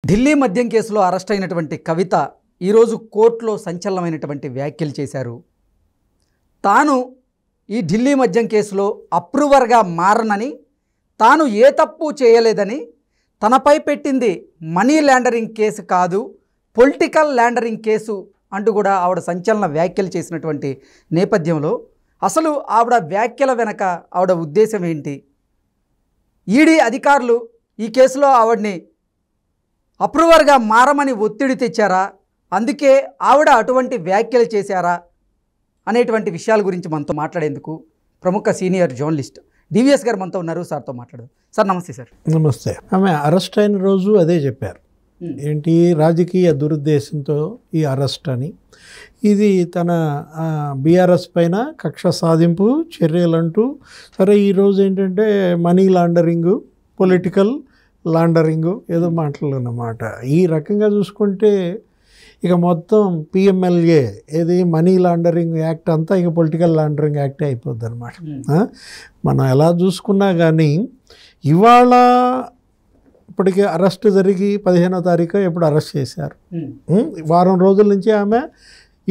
ఢిల్లీ మద్యం కేసులో అరెస్ట్ అయినటువంటి కవిత ఈరోజు కోర్టులో సంచలనమైనటువంటి వ్యాఖ్యలు చేశారు. తాను ఈ ఢిల్లీ మద్యం కేసులో అప్రూవర్గా మారనని, తాను ఏ తప్పు చేయలేదని, తనపై పెట్టింది మనీ లాండరింగ్ కేసు కాదు, పొలిటికల్ లాండరింగ్ కేసు అంటూ కూడా ఆవిడ సంచలన వ్యాఖ్యలు చేసినటువంటి నేపథ్యంలో అసలు ఆవిడ వ్యాఖ్యల వెనక ఆవిడ ఉద్దేశం ఏంటి? ఈడీ అధికారులు ఈ కేసులో ఆవిడ్ని అప్రూవర్గా మారమని ఒత్తిడి తెచ్చారా, అందుకే ఆవిడ అటువంటి వ్యాఖ్యలు చేశారా అనేటువంటి విషయాల గురించి మనతో మాట్లాడేందుకు ప్రముఖ సీనియర్ జర్నలిస్ట్ డివిఎస్ గారు మనతో ఉన్నారు. సార్తో మాట్లాడదు. సార్ నమస్తే. సార్ నమస్తే. ఆమె అరెస్ట్ అయిన రోజు అదే చెప్పారు, ఏంటి రాజకీయ దురుద్దేశంతో ఈ అరెస్ట్ అని. ఇది తన బీఆర్ఎస్ పైన కక్ష సాధింపు చర్యలంటూ. సరే ఈరోజు ఏంటంటే మనీ లాండరింగు, పొలిటికల్ లాండరింగు ఏదో మాటలన్నమాట. ఈ రకంగా చూసుకుంటే ఇక మొత్తం పిఎంఎల్ఏ ఏది మనీ లాండరింగ్ యాక్ట్ అంతా ఇక పొలిటికల్ లాండరింగ్ యాక్టే అయిపోద్ది అనమాట. మనం ఎలా చూసుకున్నా కానీ ఇవాళ ఇప్పటికే అరెస్ట్ జరిగి 15వ తారీఖు ఎప్పుడు అరెస్ట్ చేశారు. వారం రోజుల నుంచి ఆమె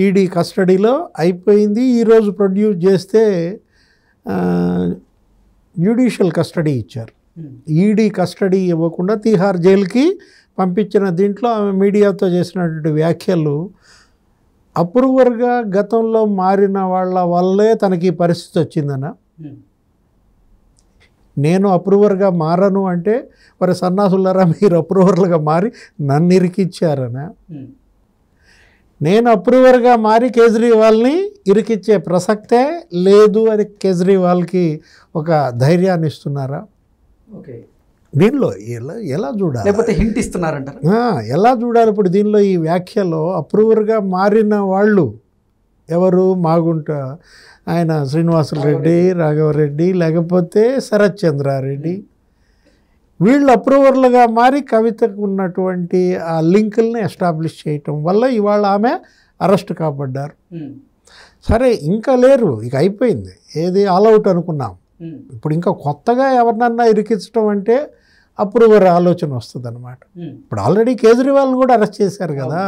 ఈడీ కస్టడీలో అయిపోయింది. ఈరోజు ప్రొడ్యూస్ చేస్తే జ్యుడిషియల్ కస్టడీ ఇచ్చారు. ఈడీ కస్టడీ ఇవ్వకుండా తీహార్ జైలుకి పంపించిన దీంట్లో ఆమె మీడియాతో చేసినటువంటి వ్యాఖ్యలు అప్రూవర్గా గతంలో మారిన వాళ్ళ వల్లే తనకి పరిస్థితి వచ్చిందన. నేను అప్రూవర్గా మారను అంటే మరి సన్నాసులారా మీరు అప్రూవర్లుగా మారి నన్ను ఇరికిచ్చారనా? నేను అప్రూవర్గా మారి కేజ్రీవాల్ని ఇరికిచ్చే ప్రసక్తే లేదు అని కేజ్రీవాల్కి ఒక ధైర్యాన్ని ఇస్తున్నారా? దీనిలో ఎలా చూడాలి? లేకపోతే హింట్ ఇస్తున్నారంటారు. ఎలా చూడాలి ఇప్పుడు దీనిలో? ఈ వ్యాఖ్యలో అప్రూవర్గా మారిన వాళ్ళు ఎవరు? మాగుంట ఆయన శ్రీనివాసులు రెడ్డి, రాఘవరెడ్డి, లేకపోతే శరత్ చంద్రారెడ్డి, వీళ్ళు అప్రూవర్లుగా మారి కవితకు ఉన్నటువంటి ఆ లింకుల్ని ఎస్టాబ్లిష్ చేయటం వల్ల ఇవాళ ఆమె అరెస్ట్ కాబడ్డారు. సరే ఇంకా లేరు, ఇక అయిపోయింది, ఏది ఆల్అవుట్ అనుకున్నాం. ఇప్పుడు ఇంకా కొత్తగా ఎవరినన్నా ఇరికించడం అంటే అప్రూవర్ ఆలోచన వస్తుంది అనమాట. ఇప్పుడు ఆల్రెడీ కేజ్రీవాల్ని కూడా అరెస్ట్ చేశారు కదా,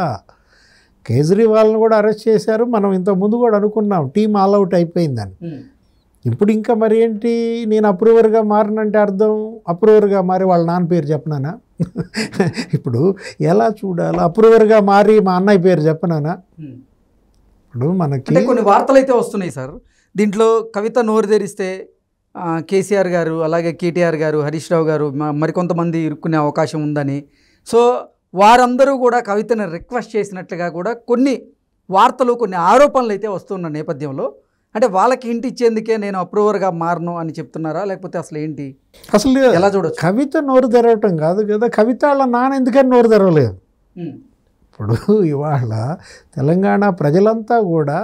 కేజ్రీవాల్ని కూడా అరెస్ట్ చేశారు. మనం ఇంతకుముందు కూడా అనుకున్నాం టీం ఆల్అవుట్ అయిపోయిందని. ఇప్పుడు ఇంకా మరి ఏంటి, నేను అప్రూవర్గా మారినంటే అర్థం అప్రూవర్గా మారి వాళ్ళ నాన్న పేరు చెప్పనానా? ఇప్పుడు ఎలా చూడాలి? అప్రూవర్గా మారి మా అన్నయ్య పేరు చెప్పనానా? ఇప్పుడు మనకి కొన్ని వార్తలు అయితే వస్తున్నాయి సార్. దీంట్లో కవిత నోరు తెరిస్తే కేసీఆర్ గారు, అలాగే కేటీఆర్ గారు, హరీష్ రావు గారు, మరికొంతమంది ఇరుక్కునే అవకాశం ఉందని. సో వారందరూ కూడా కవితను రిక్వెస్ట్ చేసినట్లుగా కూడా కొన్ని వార్తలు, కొన్ని ఆరోపణలు అయితే వస్తున్న నేపథ్యంలో అంటే వాళ్ళకి హింట్ ఇచ్చేందుకే నేను అప్రూవర్గా మారను అని చెప్తున్నారా, లేకపోతే అసలు ఏంటి? అసలు ఎలా చూడొచ్చు? కవిత నోరు తెరవటం కాదు కదా, కవిత వాళ్ళ నాన్న ఎందుకని నోరు తెరవలేదు? ఇప్పుడు ఇవాళ తెలంగాణ ప్రజలంతా కూడా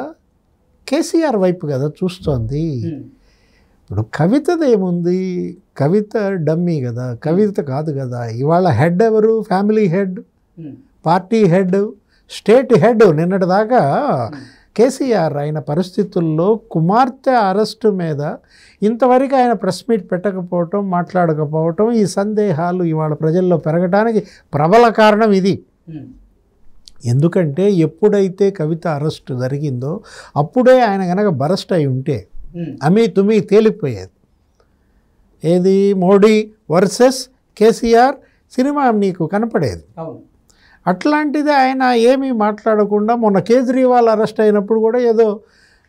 కేసీఆర్ వైపు కదా చూస్తోంది. ఇప్పుడు కవితదేముంది? కవిత డమ్మీ కదా, కవిత కాదు కదా. ఇవాళ హెడ్ ఎవరు? Family head, party head, state head. నిన్నటి దాకా కేసీఆర్ ఆయన పరిస్థితుల్లో కుమార్తె అరెస్టు మీద ఇంతవరకు ఆయన ప్రెస్ మీట్ పెట్టకపోవటం, మాట్లాడకపోవటం, ఈ సందేహాలు ఇవాళ ప్రజల్లో పెరగడానికి ప్రబల కారణం ఇది. ఎందుకంటే ఎప్పుడైతే కవిత అరెస్ట్ జరిగిందో అప్పుడే ఆయన కనుక బరెస్ట్ అయి ఉంటే తుమి తేలిపోయేది. ఏది మోడీ వర్సెస్ కేసీఆర్ సినిమా నీకు కనపడేది. అట్లాంటిది ఆయన ఏమీ మాట్లాడకుండా మొన్న కేజ్రీవాల్ అరెస్ట్ అయినప్పుడు కూడా ఏదో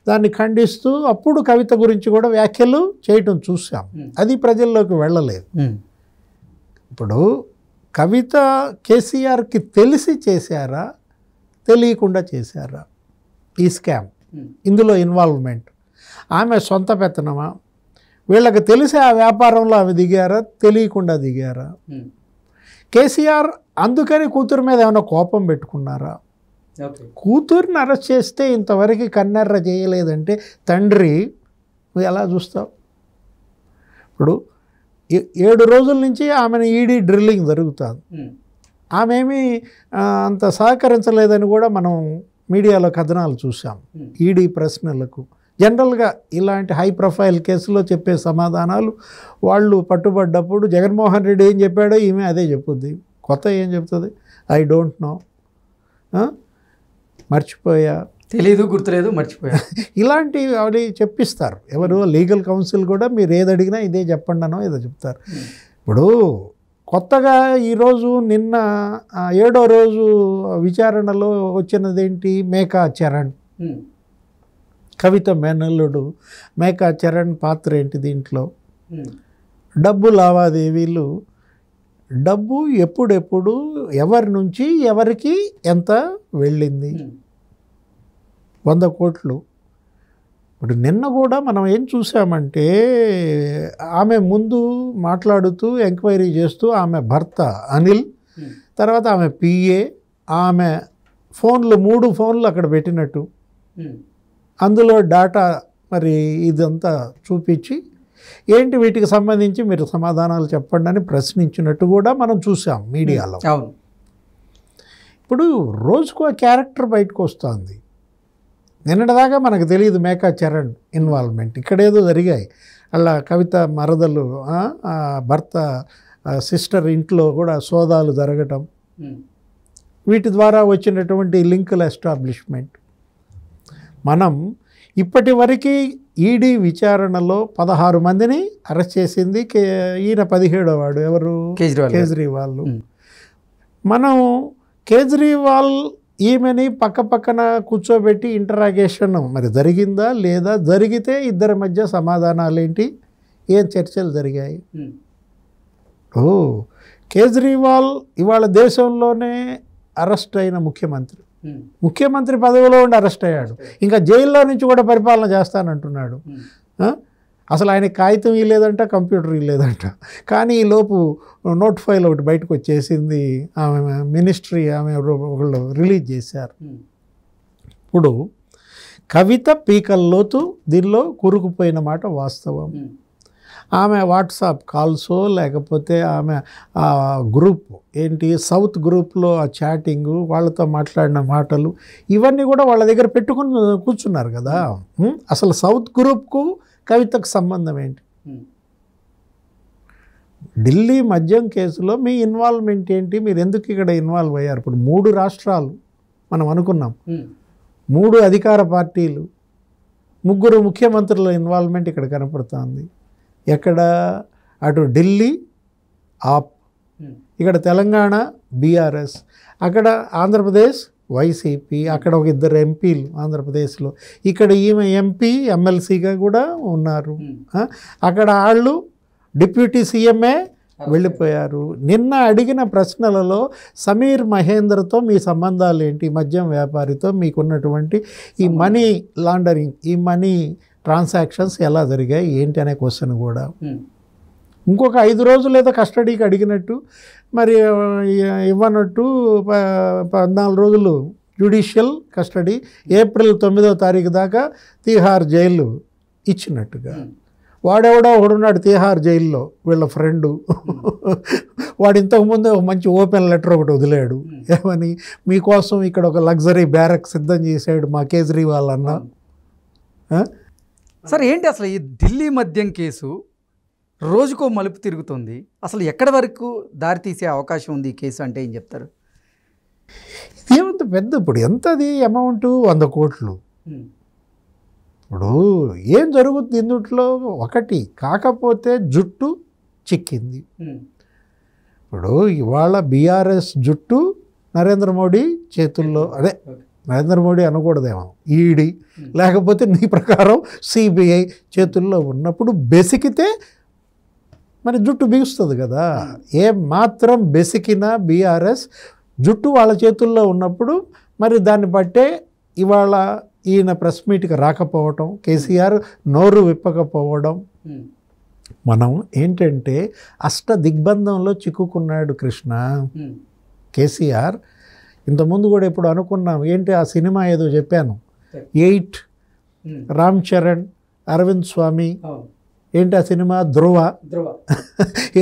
దాన్ని ఖండిస్తూ అప్పుడు కవిత గురించి కూడా వ్యాఖ్యలు చేయటం చూసాం. అది ప్రజల్లోకి వెళ్ళలేదు. ఇప్పుడు కవిత కేసీఆర్కి తెలిసి చేశారా, తెలియకుండా చేశారా ఈ స్కామ్? ఇందులో ఇన్వాల్వ్మెంట్ ఆమె సొంత పెత్తనమా? వీళ్ళకి తెలిసి ఆ వ్యాపారంలో ఆమె దిగారా, తెలియకుండా దిగారా? కేసీఆర్ అందుకని కూతురు మీద ఏమైనా కోపం పెట్టుకున్నారా? కూతుర్ని అరెస్ట్ చేస్తే ఇంతవరకు కన్నెర్ర చేయలేదంటే తండ్రి నువ్వు ఎలా చూస్తావు? ఇప్పుడు 7 రోజుల నుంచి ఆమెను ఈడీ డ్రిల్లింగ్ జరుగుతుంది. ఆమె ఏమీ అంత సహకరించలేదని కూడా మనం మీడియాలో కథనాలు చూసాం. ఈడీ ప్రశ్నలకు జనరల్గా ఇలాంటి హై ప్రొఫైల్ కేసులో చెప్పే సమాధానాలు వాళ్ళు పట్టుబడ్డప్పుడు జగన్మోహన్ రెడ్డి ఏం చెప్పాడో ఈమె అదే చెప్పుద్ది. కొత్త ఏం చెప్తుంది? ఐ డోంట్ నో, మర్చిపోయా, తెలీదు, గుర్తులేదు, మర్చిపోయా. ఇలాంటివి అవి చెప్పిస్తారు. ఎవరు? లీగల్ కౌన్సిల్ కూడా మీరు ఏది అడిగినా ఇదే చెప్పండి అనో ఏదో చెప్తారు. ఇప్పుడు కొత్తగా ఈరోజు నిన్న 7వ రోజు విచారణలో వచ్చినదేంటి? మేకా చరణ్, కవిత మేనల్లుడు మేకా చరణ్ పాత్ర ఏంటి దీంట్లో? డబ్బు లావాదేవీలు, డబ్బు ఎప్పుడెప్పుడు ఎవరి నుంచి ఎవరికి ఎంత వెళ్ళింది? 100 కోట్లు. ఇప్పుడు నిన్న కూడా మనం ఏం చూసామంటే ఆమె ముందు మాట్లాడుతూ ఎంక్వైరీ చేస్తూ ఆమె భర్త అనిల్, తర్వాత ఆమె పిఏ, ఆమె ఫోన్లు 3 ఫోన్లు అక్కడ పెట్టినట్టు, అందులో డాటా మరి ఇదంతా చూపించి ఏంటి వీటికి సంబంధించి మీరు సమాధానాలు చెప్పండి అని ప్రశ్నించినట్టు కూడా మనం చూసాం మీడియాలో. ఇప్పుడు రోజుకో క్యారెక్టర్ బయటకు వస్తుంది. నిన్నటిదాకా మనకు తెలియదు మేకా చరణ్ ఇన్వాల్వ్మెంట్, ఇక్కడేదో జరిగాయి. అలా కవిత మరదలు భర్త సిస్టర్ ఇంట్లో కూడా సోదాలు జరగటం, వీటి ద్వారా వచ్చినటువంటి లింకుల ఎస్టాబ్లిష్మెంట్. మనం ఇప్పటి వరకు ఈడీ విచారణలో 16 మందిని అరెస్ట్ చేసింది. ఈయన 17వ వాడు ఎవరు? కేజ్రీవాల్. మనం కేజ్రీవాల్ ఈమెని పక్కన కూర్చోబెట్టి ఇంటరాగేషన్ మరి జరిగిందా లేదా, జరిగితే ఇద్దరి మధ్య సమాధానాలు ఏంటి, ఏం చర్చలు జరిగాయి? కేజ్రీవాల్ ఇవాళ దేశంలోనే అరెస్ట్ అయిన ముఖ్యమంత్రి పదవిలో ఉండి అరెస్ట్ అయ్యాడు. ఇంకా జైల్లో నుంచి కూడా పరిపాలన చేస్తానంటున్నాడు. అసలు ఆయన కాగితం ఇవ్వలేదంట, కంప్యూటర్ ఇవ్వలేదంట. కానీ ఈ లోపు నోట్ ఫైల్ ఒకటి బయటకు వచ్చేసింది, ఆమె మినిస్ట్రీ ఆమె ఒకళ్ళు రిలీజ్ చేశారు. ఇప్పుడు కవిత పీకల్లోతు దీనిలో కూరుకుపోయిన మాట వాస్తవం. ఆమె వాట్సాప్ కాల్సో లేకపోతే ఆమె గ్రూప్ ఏంటి సౌత్ గ్రూప్లో ఆ చాటింగు, వాళ్ళతో మాట్లాడిన మాటలు, ఇవన్నీ కూడా వాళ్ళ దగ్గర పెట్టుకుని కూర్చున్నారు కదా. అసలు సౌత్ గ్రూప్కు కవితకు సంబంధం ఏంటి? ఢిల్లీ మద్యం కేసులో మీ ఇన్వాల్వ్మెంట్ ఏంటి? మీరు ఎందుకు ఇక్కడ ఇన్వాల్వ్ అయ్యారు? ఇప్పుడు 3 రాష్ట్రాలు మనం అనుకున్నాం, 3 అధికార పార్టీలు, 3 ముఖ్యమంత్రుల ఇన్వాల్వ్మెంట్ ఇక్కడ కనపడుతుంది. ఎక్కడ? అటు ఢిల్లీ ఆప్, ఇక్కడ తెలంగాణ బీఆర్ఎస్, అక్కడ ఆంధ్రప్రదేశ్ వైసీపీ, అక్కడ ఒక 2 ఎంపీలు ఆంధ్రప్రదేశ్లో, ఇక్కడ ఈమె ఎంపీ ఎమ్మెల్సీగా కూడా ఉన్నారు. అక్కడ వాళ్ళు డిప్యూటీ సీఎంఏ వెళ్ళిపోయారు. నిన్న అడిగిన ప్రశ్నలలో సమీర్ మహేంద్రతో మీ సంబంధాలు ఏంటి, మద్యం వ్యాపారితో మీకున్నటువంటి ఈ మనీ లాండరింగ్, ఈ మనీ ట్రాన్సాక్షన్స్ ఎలా జరిగాయి ఏంటి అనే క్వశ్చన్ కూడా. ఇంకొక 5 రోజులు ఏదో కస్టడీకి అడిగినట్టు, మరి ఇవ్వనట్టు 14 రోజులు జ్యుడిషియల్ కస్టడీ, ఏప్రిల్ 9వ తారీఖు దాకా తీహార్ జైలు ఇచ్చినట్టుగా. వాడెవడో ఒకడున్నాడు తీహార్ జైల్లో, వీళ్ళ ఫ్రెండు, వాడు ఇంతకుముందే ఒక మంచి ఓపెన్ లెటర్ ఒకటి వదిలాడు. ఏమని? మీకోసం ఇక్కడ ఒక లగ్జరీ బ్యారక్ సిద్ధం చేశాడు మా కేజ్రీవాల్ అన్న. సార్ ఏంటి అసలు ఈ ఢిల్లీ మద్యం కేసు రోజుకో మలుపు తిరుగుతుంది, అసలు ఎక్కడి వరకు దారితీసే అవకాశం ఉంది ఈ కేసు అంటే ఏం చెప్తారు? ఏమంత పెద్ద, ఇప్పుడు ఎంతది అమౌంట్? 100 కోట్లు. ఇప్పుడు ఏం జరుగుతుంది ఇందుట్లో? ఒకటి కాకపోతే జుట్టు చిక్కింది. ఇప్పుడు ఇవాళ బీఆర్ఎస్ జుట్టు నరేంద్ర మోడీ చేతుల్లో, అదే నరేంద్ర మోడీ అనకూడదేమో, ఈడీ లేకపోతే నీ ప్రకారం సిబిఐ చేతుల్లో ఉన్నప్పుడు బెసికితే మరి జుట్టు బిగుస్తుంది కదా. ఏ మాత్రం బెసికినా బీఆర్ఎస్ జుట్టు వాళ్ళ చేతుల్లో ఉన్నప్పుడు మరి దాన్ని బట్టే ఇవాళ ఈయన ప్రెస్ మీట్కి రాకపోవటం, కేసీఆర్ నోరు విప్పకపోవడం. మనం ఏంటంటే అష్ట దిగ్బంధంలో చిక్కుకున్నాడు కృష్ణ కేసీఆర్. ఇంతకుముందు కూడా ఇప్పుడు అనుకున్నాం ఏంటి, ఆ సినిమా ఏదో చెప్పాను 8, రామ్ చరణ్, అరవింద్ స్వామి, ఏంటి ఆ సినిమా ధ్రువ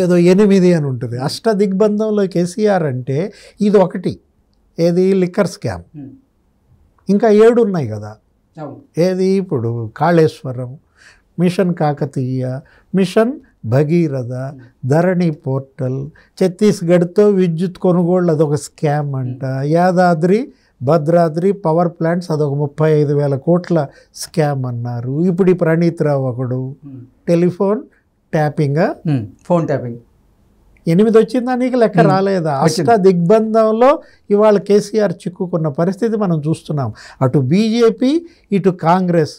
ఏదో 8 అని ఉంటుంది. అష్ట దిగ్బంధంలో కేసీఆర్ అంటే ఇది ఒకటి, ఏది లిక్కర్ స్కామ్, ఇంకా 7 ఉన్నాయి కదా. ఏది ఇప్పుడు కాళేశ్వరం, మిషన్ కాకతీయ, మిషన్ భగీరథ, ధరణి పోర్టల్, ఛత్తీస్గఢ్తో విద్యుత్ కొనుగోళ్ళు అదొక స్కామ్ అంట, యాదాద్రి భద్రాద్రి పవర్ ప్లాంట్స్ అదొక 35,000 కోట్ల స్కామ్ అన్నారు. ఇప్పుడు ఈ ప్రణీత్ రావు ఒకడు టెలిఫోన్ ట్యాపింగా, ఫోన్ ట్యాపింగ్ 8 వచ్చిందా నీకు లెక్క రాలేదా? అష్ట దిగ్బంధంలో ఇవాళ కేసీఆర్ చిక్కుకున్న పరిస్థితి మనం చూస్తున్నాం. అటు బీజేపీ ఇటు కాంగ్రెస్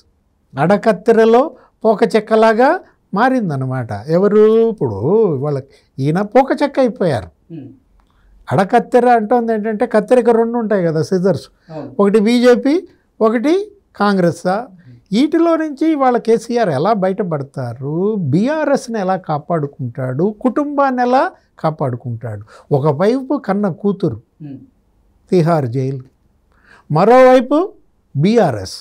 అడకత్తెరలో పోక చెక్కలాగా మారిందనమాట. ఎవరు ఇప్పుడు ఇవాళ ఈయన పోక చెక్క అయిపోయారు. అడకత్తెర అంటుంది ఏంటంటే కత్తెరిక 2 ఉంటాయి కదా సిజర్స్, ఒకటి బీజేపీ ఒకటి కాంగ్రెస్. వీటిలో నుంచి వాళ్ళ కేసీఆర్ ఎలా బయటపడతారు, బీఆర్ఎస్ని ఎలా కాపాడుకుంటాడు, కుటుంబాన్ని ఎలా కాపాడుకుంటాడు? ఒకవైపు కన్న కూతురు తిహార్ జైలు, మరోవైపు బీఆర్ఎస్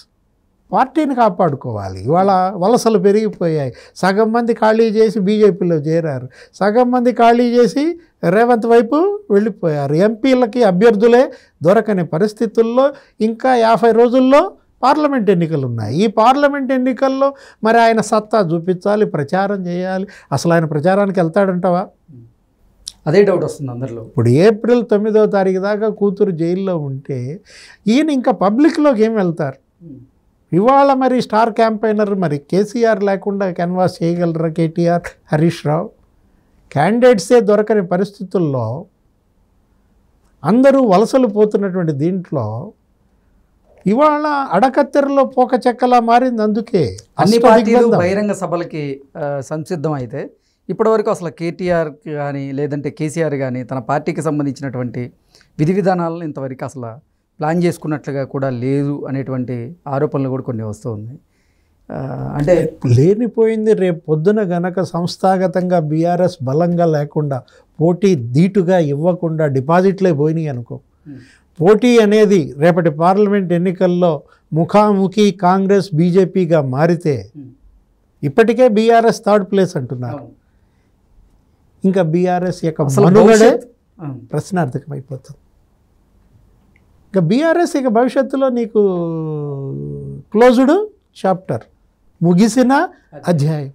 పార్టీని కాపాడుకోవాలి. ఇవాళ వలసలు పెరిగిపోయాయి. సగం మంది ఖాళీ చేసి బీజేపీలో చేరారు, సగం మంది ఖాళీ చేసి రేవంత్ వైపు వెళ్ళిపోయారు. ఎంపీలకి అభ్యర్థులే దొరకని పరిస్థితుల్లో ఇంకా 50 రోజుల్లో పార్లమెంట్ ఎన్నికలు ఉన్నాయి. ఈ పార్లమెంట్ ఎన్నికల్లో మరి ఆయన సత్తా చూపించాలి, ప్రచారం చేయాలి. అసలు ఆయన ప్రచారానికి వెళ్తాడంటావా? అదే డౌట్ వస్తుంది అందరిలో. ఇప్పుడు ఏప్రిల్ 9వ తారీఖు దాకా కూతురు జైల్లో ఉంటే ఈయన ఇంకా పబ్లిక్లోకి ఏం వెళ్తారు? ఇవాళ మరి స్టార్ క్యాంపెయినర్ మరి కేసీఆర్ లేకుండా క్యాన్వాస్ చేయగలరా? కేటీఆర్, హరీష్ రావు క్యాండిడేట్సే దొరకని పరిస్థితుల్లో అందరూ వలసలు పోతున్నటువంటి దీంట్లో ఇవాళ అడకత్తెరలో పోక చెక్కలా మారింది. అందుకే అన్ని పార్టీలు బహిరంగ సభలకి సంసిద్ధం అయితే ఇప్పటివరకు అసలు కేటీఆర్ కానీ లేదంటే కేసీఆర్ కానీ తన పార్టీకి సంబంధించినటువంటి విధి విధానాలను ఇంతవరకు అసలు ప్లాన్ చేసుకున్నట్లుగా కూడా లేదు అనేటువంటి ఆరోపణలు కూడా కొన్ని వస్తూ ఉన్నాయి. అంటే లేనిపోయింది. రేపు పొద్దున గనక సంస్థాగతంగా బీఆర్ఎస్ బలంగా లేకుండా పోటీ ధీటుగా ఇవ్వకుండా డిపాజిట్లే పోయినాయి అనుకో, పోటీ అనేది రేపటి పార్లమెంట్ ఎన్నికల్లో ముఖాముఖి కాంగ్రెస్ బీజేపీగా మారితే ఇప్పటికే బీఆర్ఎస్ 3rd ప్లేస్ అంటున్నారు. ఇంకా బీఆర్ఎస్ యొక్క మనుగడే ప్రశ్నార్థకమైపోతుంది. ఇంకా బీఆర్ఎస్ ఇక భవిష్యత్తులో నీకు క్లోజ్డ్ చాప్టర్, ముగిసిన అధ్యాయం.